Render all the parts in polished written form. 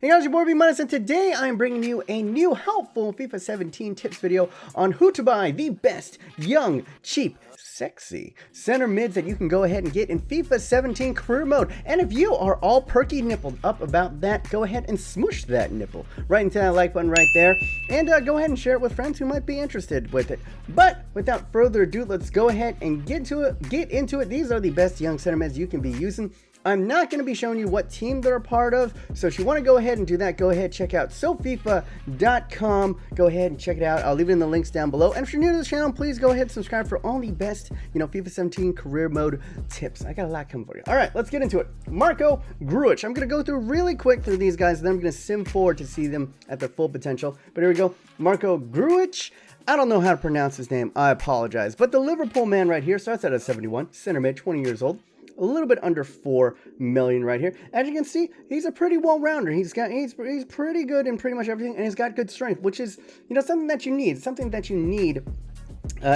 Hey guys, your boy B Minus, and today I am bringing you a new helpful FIFA 17 tips video on who to buy the best, young, cheap, sexy center mids that you can go ahead and get in FIFA 17 career mode. And if you are all perky nippled up about that, go ahead and smoosh that nipple right into that like button right there, and go ahead and share it with friends who might be interested with it. But without further ado, let's go ahead and get into it. These are the best young center mids you can be using. I'm not going to be showing you what team they're a part of, so if you want to go ahead and do that, go ahead and check out SoFifa.com. Go ahead and check it out. I'll leave it in the links down below. And if you're new to the channel, please go ahead and subscribe for all the best, FIFA 17 career mode tips. I got a lot coming for you. All right, let's get into it. Marco Grujic. I'm going to go through really quick through these guys, and then I'm going to sim forward to see them at their full potential. But here we go. Marco Grujic. I don't know how to pronounce his name. I apologize. But the Liverpool man right here starts out at 71, center mid, 20 years old. A little bit under 4 million right here. As you can see, he's a pretty well-rounder. He's pretty good in pretty much everything, and he's got good strength, which is something that you need.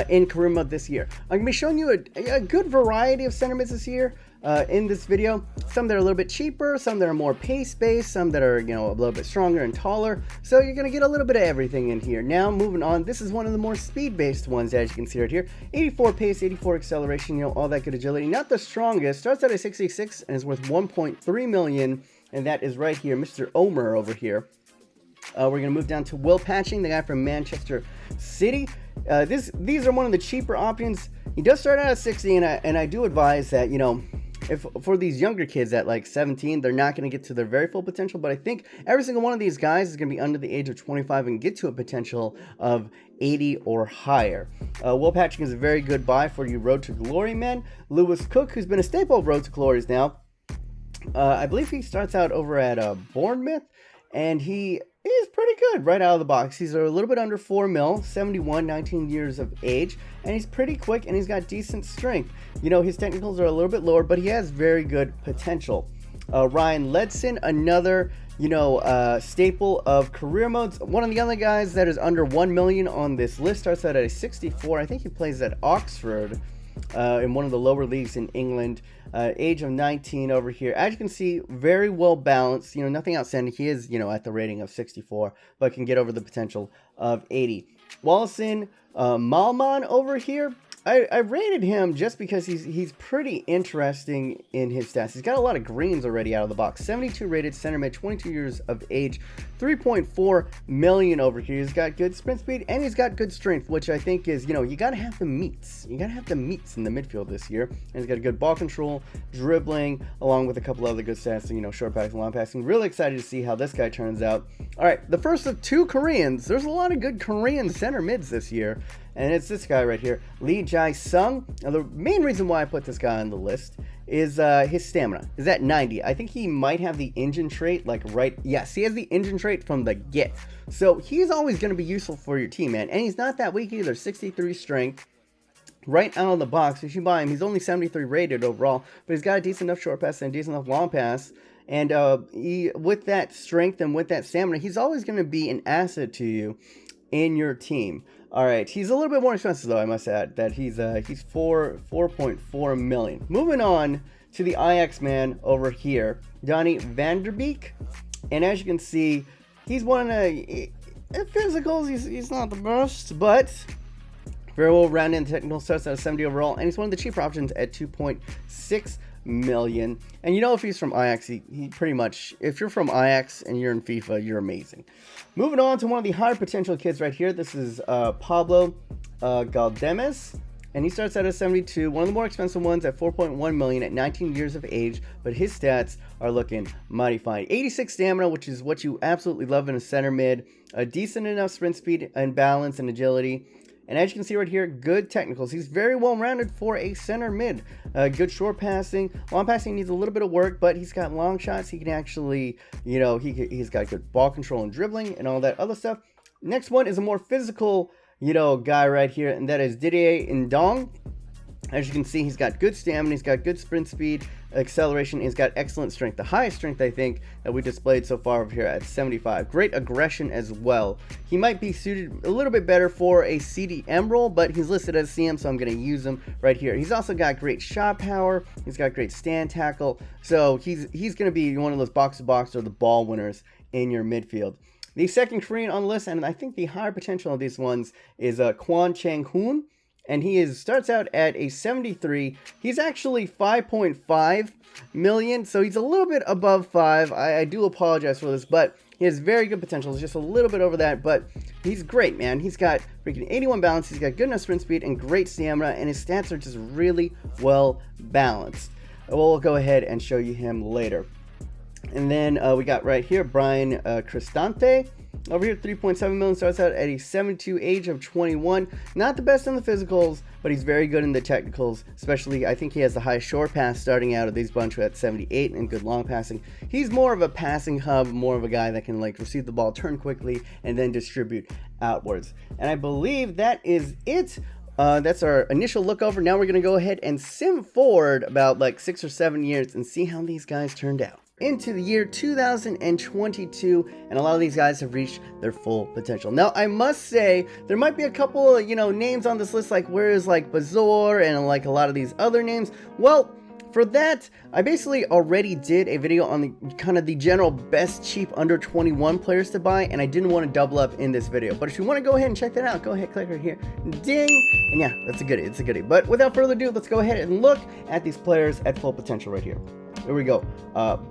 In career mode this year. I'm going to be showing you a good variety of center mids this year in this video. Some that are a little bit cheaper, some that are more pace-based, some that are, a little bit stronger and taller. So you're going to get a little bit of everything in here. Now, moving on, this is one of the more speed-based ones, as you can see right here. 84 pace, 84 acceleration, all that good agility. Not the strongest. Starts out at 66 and is worth 1.3 million. And that is right here, Mr. Omar over here. We're going to move down to Will Patching, the guy from Manchester City. These are one of the cheaper options. He does start out at 60, and I do advise that, if for these younger kids at like 17, they're not going to get to their very full potential. But I think every single one of these guys is going to be under the age of 25 and get to a potential of 80 or higher. Will Patching is a very good buy for you Road to Glory men. Lewis Cook, who's been a staple of Road to Glories now. I believe he starts out over at Bournemouth, and he's pretty good right out of the box. He's a little bit under 4 mil, 71, 19 years of age, and he's pretty quick, and he's got decent strength. His technicals are a little bit lower, but he has very good potential. Ryan Ledson, another, staple of career modes. One of the other guys that is under 1 million on this list starts out at a 64. I think he plays at Oxford in one of the lower leagues in England. Age of 19 over here. As you can see, very well balanced. Nothing outstanding. He is, at the rating of 64, but can get over the potential of 80. Wallace Melman over here. I rated him just because he's pretty interesting in his stats. He's got a lot of greens already out of the box. 72 rated center mid, 22 years of age, 3.4 million over here. He's got good sprint speed and he's got good strength, which I think is, you got to have the meats. You got to have the meats in the midfield this year. And he's got a good ball control, dribbling, along with a couple other good stats, short passing, long passing. Really excited to see how this guy turns out. All right, the first of two Koreans. There's a lot of good Korean center mids this year. And it's this guy right here, Lee Jae-sung. Now, the main reason why I put this guy on the list is his stamina is at 90. I think he might have the engine trait, yes, he has the engine trait from the get. So he's always going to be useful for your team, man. And he's not that weak either, 63 strength. Right out of the box, if you buy him, he's only 73 rated overall, but he's got a decent enough short pass and a decent enough long pass. And with that strength and with that stamina, he's always going to be an asset to you in your team. All right, he's a little bit more expensive though, I must add that he's 4.4 million. Moving on to the Ajax man over here, Donnie Vanderbeek, and as you can see, he's one of the physicals. He's not the best, but very well rounded in technical. Starts at 70 overall, and he's one of the cheaper options at 2.6 million. And if he's from Ajax, he pretty much, if you're from Ajax and you're in FIFA, you're amazing. Moving on to one of the higher potential kids right here. This is Pablo Valdez, and he starts out at 72. One of the more expensive ones at 4.1 million at 19 years of age, but his stats are looking mighty fine. 86 stamina, which is what you absolutely love in a center mid. A decent enough sprint speed and balance and agility. And as you can see right here, good technicals. He's very well-rounded for a center mid. Good short passing. Long passing needs a little bit of work, but he's got long shots. He can actually, he's got good ball control and dribbling and all that other stuff. Next one is a more physical, guy right here, and that is Didier Ndong. As you can see, he's got good stamina, he's got good sprint speed, acceleration, he's got excellent strength. The highest strength, I think, that we displayed so far over here at 75. Great aggression as well. He might be suited a little bit better for a CDM role, but he's listed as CM, so I'm going to use him right here. He's also got great shot power, he's got great stand tackle, so he's going to be one of those box-to-box or the ball winners in your midfield. The second Korean on the list, and I think the higher potential of these ones, is Quan Chan, and he starts out at a 73. He's actually 5.5 million, so he's a little bit above 5. I do apologize for this, but he has very good potential. It's just a little bit over that, but he's great, man. He's got freaking 81 balance. He's got good enough sprint speed and great stamina, and his stats are just really well balanced. We'll go ahead and show you him later. And then we got right here Brian Cristante. Over here, 3.7 million, starts out at a 72, age of 21. Not the best in the physicals, but he's very good in the technicals. Especially, I think he has the highest short pass starting out of these bunch at 78 and good long passing. He's more of a passing hub, more of a guy that can like receive the ball, turn quickly, and then distribute outwards. And I believe that is it. That's our initial look over. Now we're going to go ahead and sim forward about like 6 or 7 years and see how these guys turned out. Into the year 2022, and a lot of these guys have reached their full potential. Now, I must say, there might be a couple, names on this list, like where's like Bazor and like a lot of these other names. Well, for that, I basically already did a video on the kind of the general best cheap under 21 players to buy, and I didn't want to double up in this video. But if you want to go ahead and check that out, go ahead, click right here, ding, and yeah, that's a goodie, it's a goodie. But without further ado, let's go ahead and look at these players at full potential right here. Here we go.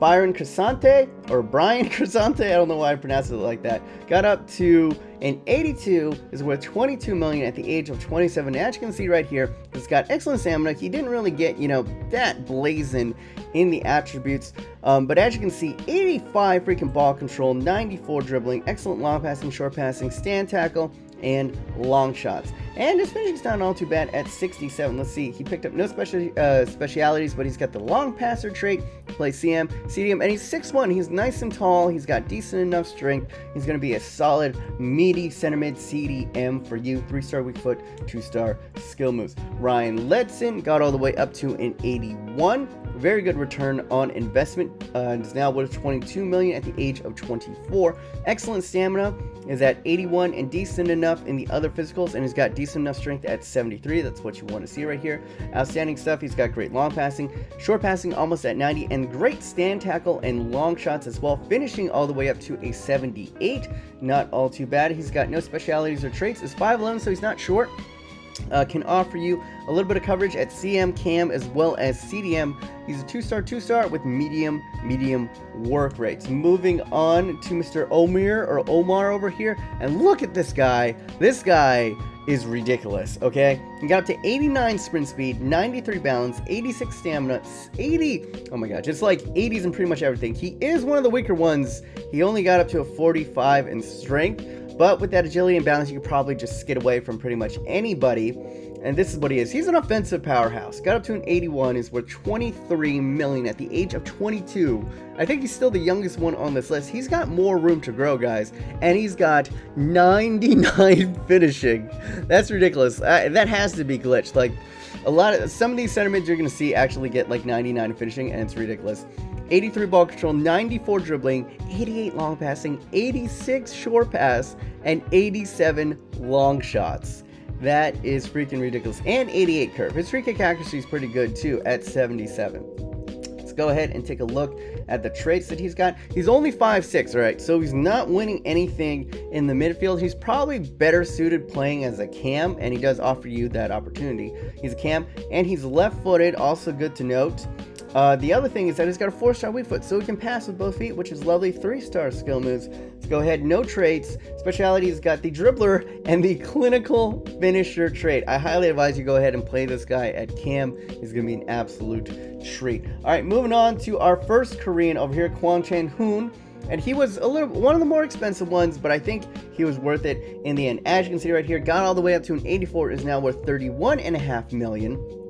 Byron Crisante, or Brian Crisante, I don't know why I pronounced it like that, got up to an 82, is worth 22 million at the age of 27. As you can see right here, he's got excellent stamina. He didn't really get, that blazing in the attributes, but as you can see, 85 freaking ball control, 94 dribbling, excellent long passing, short passing, stand tackle, and long shots. And his finishing's not all too bad at 67. Let's see, he picked up no specialities, but he's got the long passer trait, plays CM, CDM, and he's 6'1". He's nice and tall. He's got decent enough strength. He's going to be a solid, meaty center mid CDM for you. 3-star weak foot, 2-star skill moves. Ryan Ledson got all the way up to an 81. Very good return on investment. Is now worth 22 million at the age of 24. Excellent stamina, is at 81 and decent enough in the other physicals, and he's got decent enough strength at 73. That's what you want to see right here. Outstanding stuff. He's got great long passing, short passing almost at 90, and great stand tackle and long shots as well, finishing all the way up to a 78. Not all too bad. He's got no specialities or traits. Is 5'11", so he's not short. Can offer you a little bit of coverage at CM, Cam, as well as CDM. He's a 2-star with medium work rates. Moving on to Mr. Omar over here, and look at this guy. This guy is ridiculous, okay? He got up to 89 sprint speed, 93 balance, 86 stamina, 80, oh my gosh, it's like 80s in pretty much everything. He is one of the weaker ones. He only got up to a 45 in strength, but with that agility and balance, you could probably just skid away from pretty much anybody. And this is what he is. He's an offensive powerhouse. Got up to an 81, is worth 23 million at the age of 22. I think he's still the youngest one on this list. He's got more room to grow, guys. And he's got 99 finishing. That's ridiculous. That has to be glitched. Like, some of these center mids you're going to see actually get like 99 finishing, and it's ridiculous. 83 ball control, 94 dribbling, 88 long passing, 86 short pass, and 87 long shots. That is freaking ridiculous. And 88 curve. His free kick accuracy is pretty good too at 77. Let's go ahead and take a look at the traits that he's got. He's only 5'6", right? So he's not winning anything in the midfield. He's probably better suited playing as a cam, and he does offer you that opportunity. He's a cam, and he's left-footed, also good to note. The other thing is that he's got a 4-star weak foot, so he can pass with both feet, which is lovely. 3-star skill moves. Let's go ahead. No traits. Speciality, he's got the dribbler and the clinical finisher trait. I highly advise you go ahead and play this guy at cam. He's going to be an absolute treat. All right, moving on to our first Korean over here, Quan Chan. And he was one of the more expensive ones, but I think he was worth it in the end. As you can see right here, got all the way up to an 84, is now worth 31.5 million.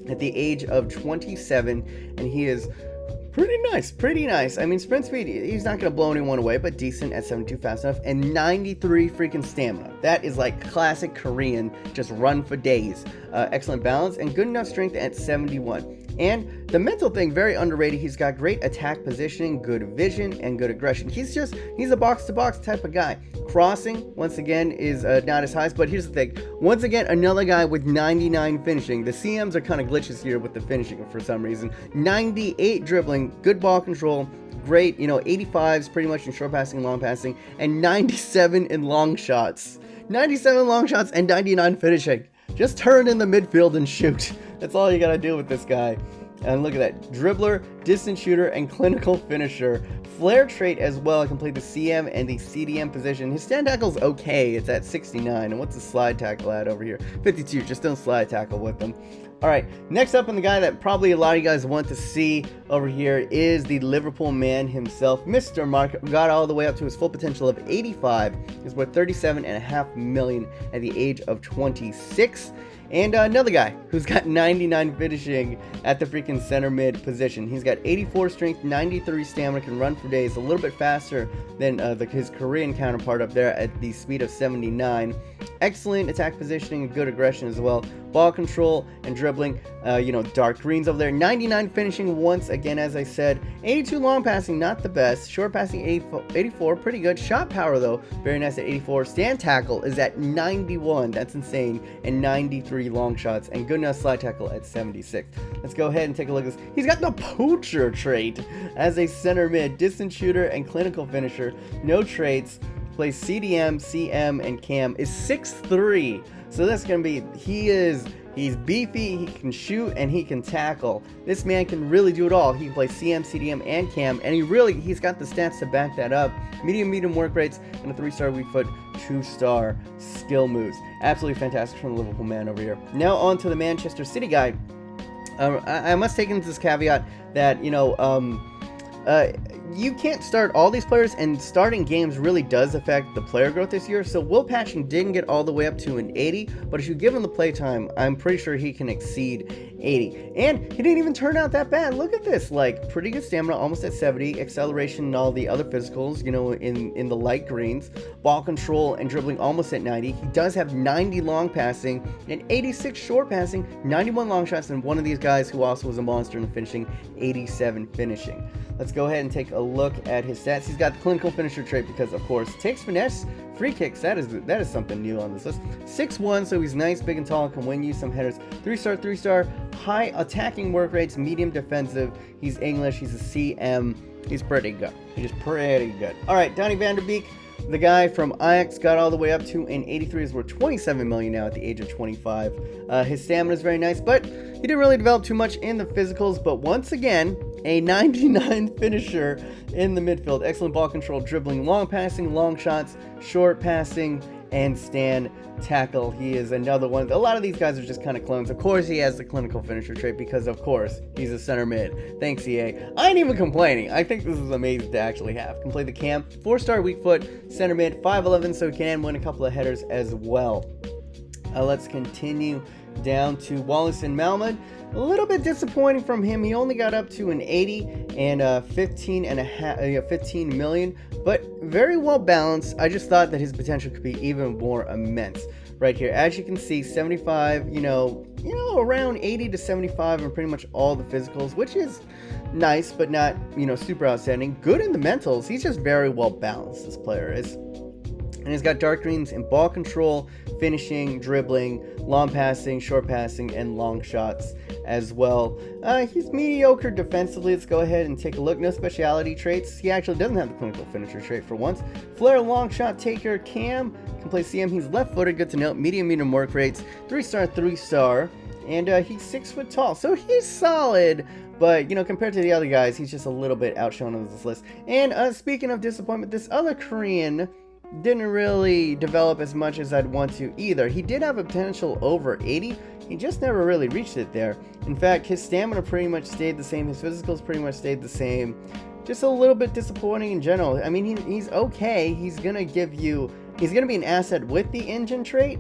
At the age of 27, and he is pretty nice. I mean, sprint speed, he's not going to blow anyone away, but decent at 72, fast enough, and 93 freaking stamina. That is like classic Korean, just run for days. Excellent balance and good enough strength at 71. And the mental thing, very underrated. He's got great attack positioning, good vision, and good aggression. He's a box-to-box type of guy. Crossing, once again, is not as high, but here's the thing. Once again, another guy with 99 finishing. The CMs are kind of glitches here with the finishing for some reason. 98 dribbling, good ball control, great, 85s pretty much in short passing and long passing, and 97 in long shots. 97 long shots and 99 finishing. Just turn in the midfield and shoot. That's all you gotta do with this guy. And look at that. Dribbler, distant shooter, and clinical finisher. Flair trait as well. Can play the CM and the CDM position. His stand tackle's okay. It's at 69. And what's the slide tackle at over here? 52. Just don't slide tackle with them. Alright, next up, and the guy that probably a lot of you guys want to see over here is the Liverpool man himself, Mr. Mark. Got all the way up to his full potential of 85. He's worth 37.5 million at the age of 26. And another guy who's got 99 finishing at the freaking center mid position. He's got 84 strength, 93 stamina, can run for days, a little bit faster than his Korean counterpart up there at the speed of 79. Excellent attack positioning and good aggression as well. Ball control and dribbling, dark greens over there. 99 finishing once again, as I said. 82 long passing, not the best. Short passing, 84, pretty good. Shot power, though, very nice at 84. Stand tackle is at 91, that's insane. And 93 long shots, and good enough slide tackle at 76. Let's go ahead and take a look at this. He's got the poacher trait as a center mid, distant shooter, and clinical finisher. No traits. Plays CDM, CM, and Cam. Is 6'3". So that's going to be, he's beefy, he can shoot, and he can tackle. This man can really do it all. He can play CM, CDM, and Cam, and he's got the stats to back that up. Medium work rates, and a 3-star weak foot, 2-star skill moves. Absolutely fantastic from the Liverpool man over here. Now on to the Manchester City guy. I must take into this caveat that, you can't start all these players, and starting games really does affect the player growth this year. So Will Patchen didn't get all the way up to an 80, but if you give him the play time, I'm pretty sure he can exceed 80. And he didn't even turn out that bad. Look at this, like pretty good stamina, almost at 70, acceleration and all the other physicals, in the light greens, ball control and dribbling almost at 90. He does have 90 long passing and 86 short passing, 91 long shots, and one of these guys who also was a monster in the finishing, 87 finishing. Let's go ahead and take a look at his stats. He's got the clinical finisher trait because, of course, takes finesse, free kicks. That is something new on this list. 6'1", so he's nice, big and tall, can win you some headers. 3-star, high attacking work rates, medium defensive. He's English. He's a CM. He's pretty good. All right, Donnie Vanderbeek. The guy from Ajax got all the way up to an 83. Is worth 27 million now at the age of 25. His stamina is very nice, but he didn't really develop too much in the physicals. But once again, a 99 finisher in the midfield. Excellent ball control, dribbling, long passing, long shots, short passing, and stand tackle. He is another one. A lot of these guys are just kind of clones. Of course, he has the clinical finisher trait because, of course, he's a center mid. Thanks, EA. I ain't even complaining. I think this is amazing to actually have. Can play the Cam. 4-star weak foot, center mid, 5'11", so he can win a couple of headers as well. Let's continue down to Wallace Melman. A little bit disappointing from him. He only got up to an 80 and 15 million, but very well balanced. I just thought that his potential could be even more immense. Right here, as you can see, 75, around 80 to 75 and pretty much all the physicals, which is nice, but not, super outstanding. Good in the mentals. He's just very well balanced, this player is. And he's got dark greens in ball control, finishing, dribbling, long passing, short passing, and long shots as well. He's mediocre defensively. Let's go ahead and take a look. No speciality traits. He actually doesn't have the clinical finisher trait for once. Flair, long shot taker, Cam, can play CM. He's left-footed, good to note. Medium work rates, 3-star, and he's 6 foot tall. So he's solid, but, compared to the other guys, he's just a little bit outshone on this list. And speaking of disappointment, this other Korean didn't really develop as much as I'd want to either. He did have a potential over 80. He just never really reached it there. In fact, his stamina pretty much stayed the same. His physicals pretty much stayed the same. Just a little bit disappointing in general. I mean, he's okay. He's going to be an asset with the engine trait,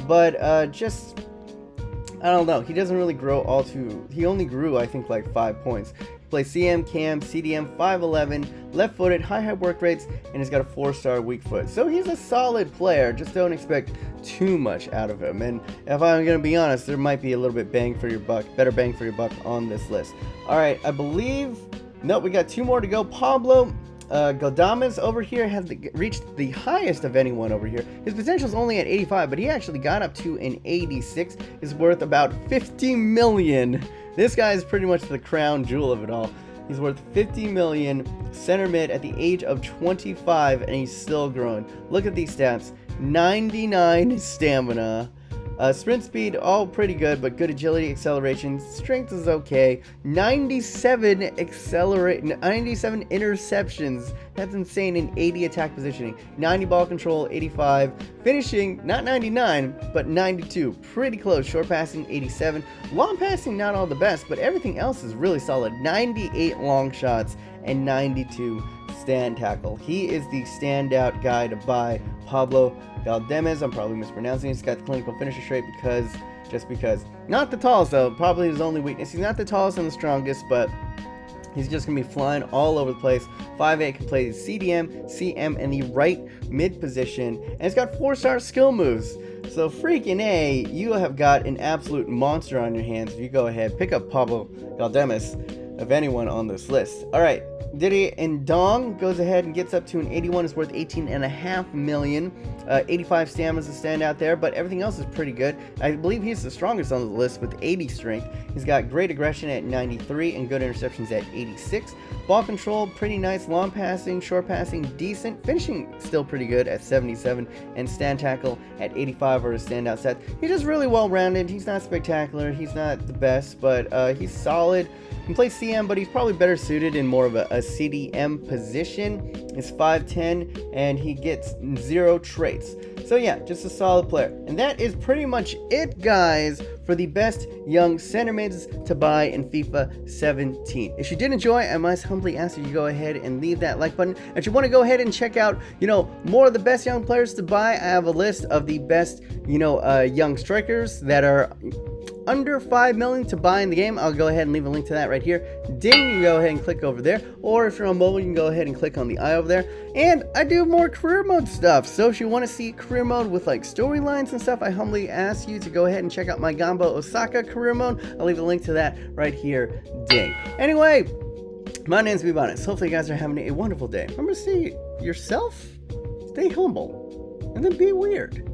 but I don't know. He doesn't really grow he only grew, I think, like 5 points. Play CM, Cam, CDM, 5'11", left-footed, high work rates, and he's got a 4-star weak foot. So he's a solid player. Just don't expect too much out of him. And if I'm going to be honest, there might be a little bit better bang for your buck on this list. All right, I believe... Nope, we got 2 more to go. Pablo Valdez over here has reached the highest of anyone over here. His potential is only at 85, but he actually got up to an 86. Is worth about 50 million. This guy is pretty much the crown jewel of it all. He's worth 50 million, center mid at the age of 25, and he's still growing. Look at these stats: 99 stamina. Sprint speed, all pretty good, but good agility, acceleration, strength is okay. 97 interceptions. That's insane. In 80 attack positioning, 90 ball control, 85 finishing, not 99, but 92. Pretty close. Short passing, 87. Long passing, not all the best, but everything else is really solid. 98 long shots and 92 stand tackle. He is the standout guy to buy. Pablo Valdez, I'm probably mispronouncing it. He's got the clinical finisher trait just because. Not the tallest though, probably his only weakness. He's not the tallest and the strongest, but he's just going to be flying all over the place. 5'8", can play CDM, CM, and the right mid position. And it's got 4-star skill moves. So freaking A, you have got an absolute monster on your hands if you go ahead, pick up Pablo Valdez of anyone on this list. Alright, Diddy and Dong goes ahead and gets up to an 81, is worth 18.5 million. 85 stamina is a standout there, but everything else is pretty good. I believe he's the strongest on the list with 80 strength. He's got great aggression at 93 and good interceptions at 86. Ball control, pretty nice. Long passing, short passing, decent. Finishing, still pretty good at 77. And stand tackle at 85 are his standout stats. He's just really well-rounded. He's not spectacular. He's not the best, but he's solid. He can play CM, but he's probably better suited in more of a CDM position. He's 5'10", and he gets 0 traits. So yeah, just a solid player. And that is pretty much it, guys, for the best young center mids to buy in FIFA 17. If you did enjoy, I must humbly ask you to go ahead and leave that like button. If you want to go ahead and check out, more of the best young players to buy, I have a list of the best, young strikers that are under 5 million to buy in the game. I'll go ahead and leave a link to that right here. Ding, you can go ahead and click over there, or if you're on mobile, you can go ahead and click on the eye over there. And I do more career mode stuff, so if you want to see career mode with like storylines and stuff, I humbly ask you to go ahead and check out my Gamba Osaka career mode. I'll leave a link to that right here. Ding. Anyway, my name's Bibonus. Hopefully you guys are having a wonderful day. Remember to see yourself, stay humble, and then be weird.